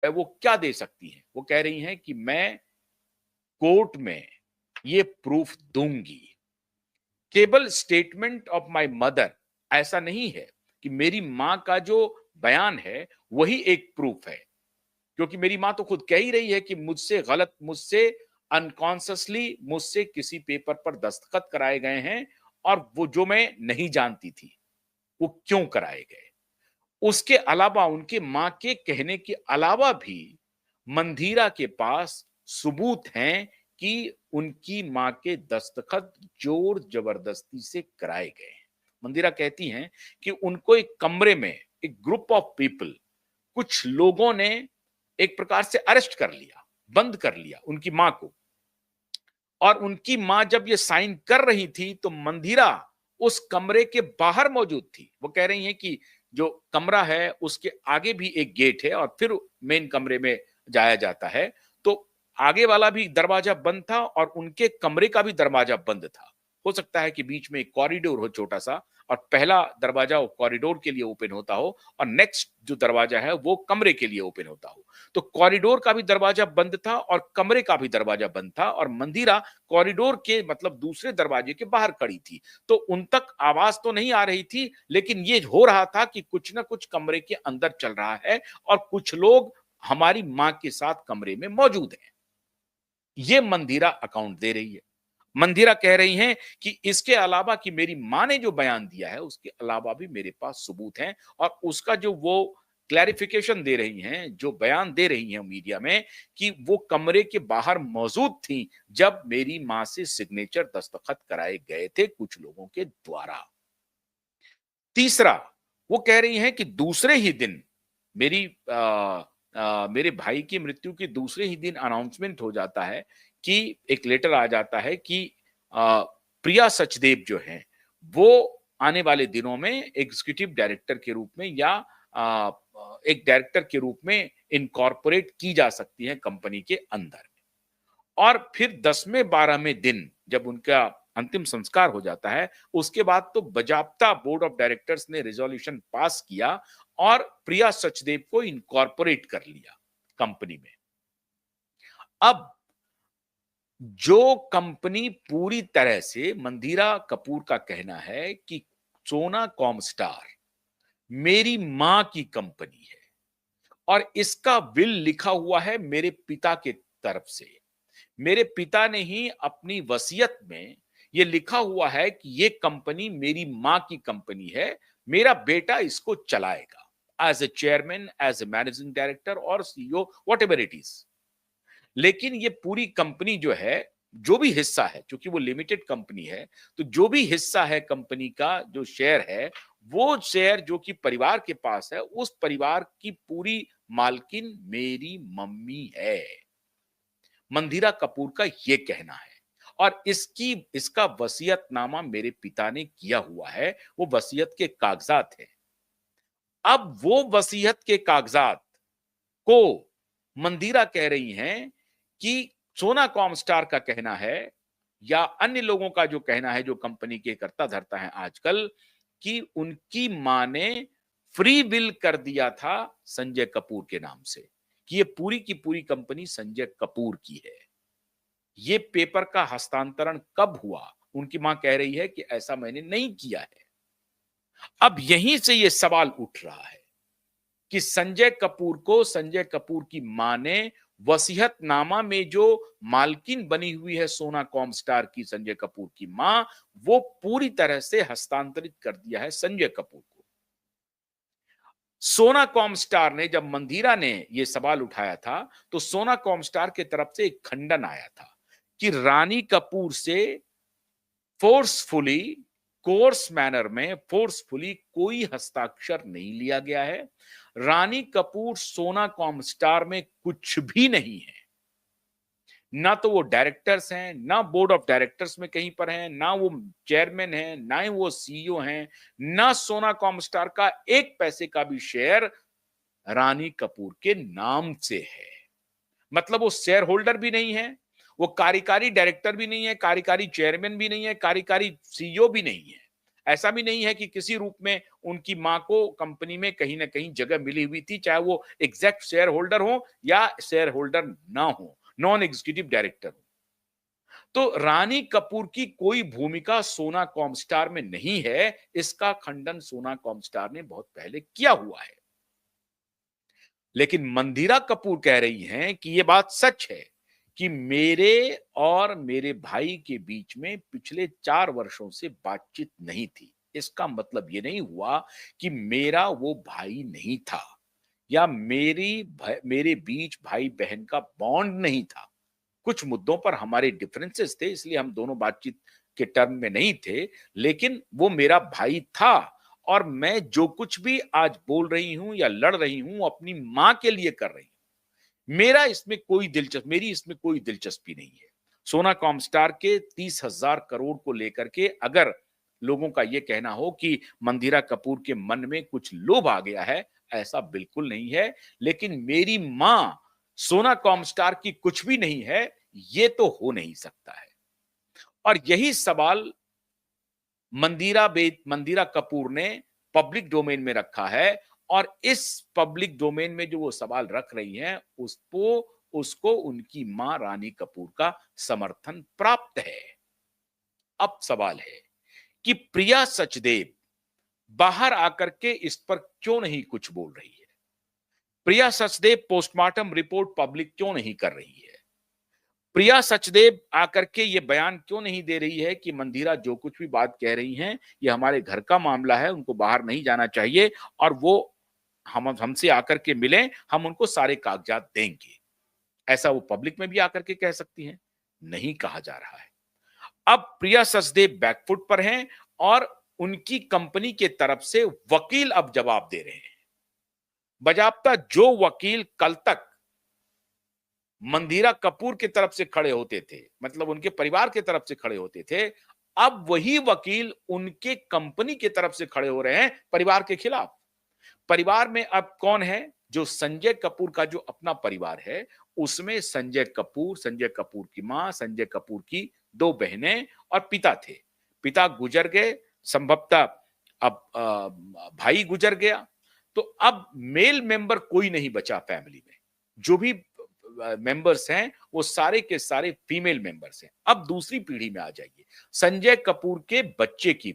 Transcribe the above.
वो क्या दे सकती हैं? वो कह रही हैं कि मैं कोर्ट में ये प्रूफ दूँगी। केवल स्टेटमेंट ऑफ माय मदर ऐसा नहीं है कि मेरी माँ का जो बयान है, वही एक प्रूफ है। क्योंकि मेरी माँ तो खुद कह ही रही है कि मुझसे अनकॉन्शियसली मुझसे किसी पेपर पर दस्तखत कराए गए हैं और वो जो मैं नहीं जानती थी, वो क्यों कराए गए। उसके अलावा उनके माँ के कहने के अलावा भी मंधीरा के पास सबूत हैं कि उनकी माँ के दस्तखत जोर जबरदस्ती से कराए गए हैं। मंदिरा कहती हैं कि उनको एक कमरे में एक ग्रुप ऑफ पीपल, कुछ लोगों ने एक प्रकार से अरेस्ट कर लिया, बंद कर लिया उनकी माँ को। और उनकी माँ जब ये साइन कर रही थी तो मंदिरा उस कमरे के बाहर मौजूद थी। वो कह रही हैं कि जो कमरा है उसके आगे भी एक गेट है और फिर मेन कमरे में जाया जाता है। तो आगे वाला भी दरवाजा बंद था और उनके कमरे का भी दरवाजा बंद था। हो सकता है कि बीच में एक कॉरिडोर हो छोटा-सा और पहला दरवाजा वो कॉरिडोर के लिए ओपन होता हो और नेक्स्ट जो दरवाजा है वो कमरे के लिए ओपन होता हो। तो कॉरिडोर का भी दरवाजा बंद था और कमरे का भी दरवाजा बंद था और मंदिरा कॉरिडोर के मतलब दूसरे दरवाजे के बाहर खड़ी थी। तो उन तक आवाज तो नहीं आ रही थी, लेकिन ये हो रहा था कि कुछ ना कुछ कमरे के अंदर चल रहा है और कुछ लोग हमारी मां के साथ कमरे में मौजूद हैं। ये मंदिरा अकाउंट दे रही है। मंदिरा कह रही हैं कि इसके अलावा कि मेरी मां ने जो बयान दिया है, उसके अलावा भी मेरे पास सबूत हैं और उसका जो वो क्लैरिफिकेशन दे रही हैं, जो बयान दे रही हैं मीडिया में कि वो कमरे के बाहर मौजूद थी जब मेरी मां से सिग्नेचर दस्तखत कराए गए थे कुछ लोगों के द्वारा। तीसरा, वो कह रही हैं कि दूसरे ही दिन मेरी मेरे भाई की मृत्यु के दूसरे ही दिन अनाउंसमेंट हो जाता है कि एक लेटर आ जाता है कि अ, प्रिया सचदेव जो हैं, वो आने वाले दिनों में एग्जीक्यूटिव डायरेक्टर के रूप में या एक डायरेक्टर के रूप में इनकॉर्पोरेट की जा सकती हैं कंपनी के अंदर। और फिर 10वें 12वें दिन जब उनका अंतिम संस्कार हो जाता है, उसके बाद तो बजाप्ता बोर्ड ऑफ डायरेक्टर्स ने रिज़ॉल्यूशन पास किया और प्रिया सचदेव को इनकॉर्पोरेट कर लिया कंपनी में। अब जो कंपनी पूरी तरह से मंदिरा कपूर का कहना है कि सोना कॉमस्टार मेरी मां की कंपनी है और इसका विल लिखा हुआ है मेरे पिता के तरफ से। मेरे पिता ने ही अपनी वसीयत में ये लिखा हुआ है कि ये कंपनी मेरी मां की कंपनी है, मेरा बेटा इसको चलाएगा as a chairman, as a managing director और सीईओ व्हाटएवर इट इज। लेकिन ये पूरी कंपनी जो है, जो भी हिस्सा है, क्योंकि वो लिमिटेड कंपनी है, तो जो भी हिस्सा है कंपनी का जो शेयर है, वो शेयर जो कि परिवार के पास है, उस परिवार की पूरी मालकिन मेरी मम्मी है। मंदिरा कपूर का ये कहना है और इसका वसीयतनामा मेरे पिता ने किया हुआ है, वो वसीयत के कागजात हैं। अब वो वसीयत के कागजात को मंदिरा कह रही हैं कि सोना कॉमस्टार का कहना है या अन्य लोगों का जो कहना है जो कंपनी के कर्ता धर्ता है आजकल कि उनकी मां ने फ्री विल कर दिया था संजय कपूर के नाम से कि ये पूरी की पूरी कंपनी संजय कपूर की है। ये पेपर का हस्तांतरण कब हुआ? उनकी मां कह रही है कि ऐसा मैंने नहीं किया है। अब यहीं से ये सवाल उठ रहा है कि संजय कपूर को संजय कपूर की मां ने वसीयतनामा में जो मालकिन बनी हुई है सोना कॉमस्टार की संजय कपूर की मां, वो पूरी तरह से हस्तांतरित कर दिया है संजय कपूर को। सोना कॉमस्टार ने जब मंदिरा ने यह सवाल उठाया था, तो सोना कॉमस्टार की तरफ से एक खंडन आया था कि रानी कपूर से फोर्सफुली कोर्स मैनर में फोर्सफुली कोई हस्ताक्षर नहीं लिया गया है। रानी कपूर सोना कॉमस्टार में कुछ भी नहीं है। ना तो वो डायरेक्टर्स हैं, ना बोर्ड ऑफ डायरेक्टर्स में कहीं पर हैं, ना वो चेयरमैन हैं, ना ही वो सीईओ हैं, ना सोना कॉमस्टार का एक पैसे का भी शेयर रानी कपूर के नाम से है। मतलब वो शेयर होल्डर भी नहीं है, वो कार्यकारी डायरेक्टर भी नहीं है, कार्यकारी चेयरमैन भी नहीं है, कार्यकारी सीईओ भी नहीं है। ऐसा भी नहीं है कि किसी रूप में उनकी मां को कंपनी में कहीं ना कहीं जगह मिली हुई थी, चाहे वो एग्जैक्ट शेयर होल्डर हो या शेयर होल्डर ना हो, नॉन एग्जीक्यूटिव डायरेक्टर हो। तो रानी कपूर की कोई भूमिका सोना कॉमस्टार में नहीं है, इसका खंडन सोना कॉमस्टार ने बहुत पहले किया हुआ है। लेकिन मंदिरा कपूर कह रही हैं कि यह बात सच है कि मेरे और मेरे भाई के बीच में पिछले 4 वर्षों से बातचीत नहीं थी। इसका मतलब ये नहीं हुआ कि मेरा वो भाई नहीं था या मेरे बीच भाई बहन का बॉन्ड नहीं था। कुछ मुद्दों पर हमारे डिफरेंसेस थे, इसलिए हम दोनों बातचीत के टर्म में नहीं थे, लेकिन वो मेरा भाई था और मैं जो कुछ भी आज बोल रही हूं या लड़ रही हूं अपनी मां के लिए कर रही हूं। मेरी इसमें कोई दिलचस्पी नहीं है। सोना कॉमस्टार के 30,000 करोड़ को लेकर के अगर लोगों का यह कहना हो कि मंदिरा कपूर के मन में कुछ लोभ आ गया है, ऐसा बिल्कुल नहीं है। लेकिन मेरी मां सोना कॉमस्टार की कुछ भी नहीं है, ये तो हो नहीं सकता है। और यही सवाल मंदिरा कपूर ने पब्लिक डोमेन में रखा है और इस पब्लिक डोमेन में जो वो सवाल रख रही हैं उसको उनकी मां रानी कपूर का समर्थन प्राप्त है। अब सवाल है कि प्रिया सचदेव बाहर आकर के इस पर क्यों नहीं कुछ बोल रही है? प्रिया सचदेव पोस्टमार्टम रिपोर्ट पब्लिक क्यों नहीं कर रही है? प्रिया सचदेव आकर के ये बयान क्यों नहीं दे रही है कि मंदिरा जो कुछ भी बात कह रही हैं, ये हमारे घर का मामला है, उनको बाहर नहीं जाना चाहिए और वो हमसे आकर के मिलें, हम उनको सारे कागजात देंगे। ऐसा वो पब्लिक में भी आकर के कह सकती हैं, नहीं कहा जा रहा है। अब प्रिया सचदेव बैकफुट पर हैं और उनकी कंपनी के तरफ से वकील अब जवाब दे रहे हैं। बजाब्ता जो वकील कल तक मंदिरा कपूर की तरफ से खड़े होते थे, मतलब उनके परिवार की तरफ से खड़े होते थे, अब वही वकील उनके कंपनी की तरफ से खड़े हो रहे हैं परिवार के खिलाफ। परिवार में अब कौन है? जो संजय कपूर का जो अपना परिवार है, उसमें संजय कपूर की मां, संजय कपूर की 2 बहनें और पिता थे। पिता गुजर गए, संभवतः अब भाई गुजर गया, तो अब मेल मेंबर कोई नहीं बचा फैमिली में। जो भी मेंबर्स हैं वो सारे के सारे फीमेल मेंबर्स हैं। अब दूसरी पीढ़ी में आ जाइए, संजय कपूर के बच्चे की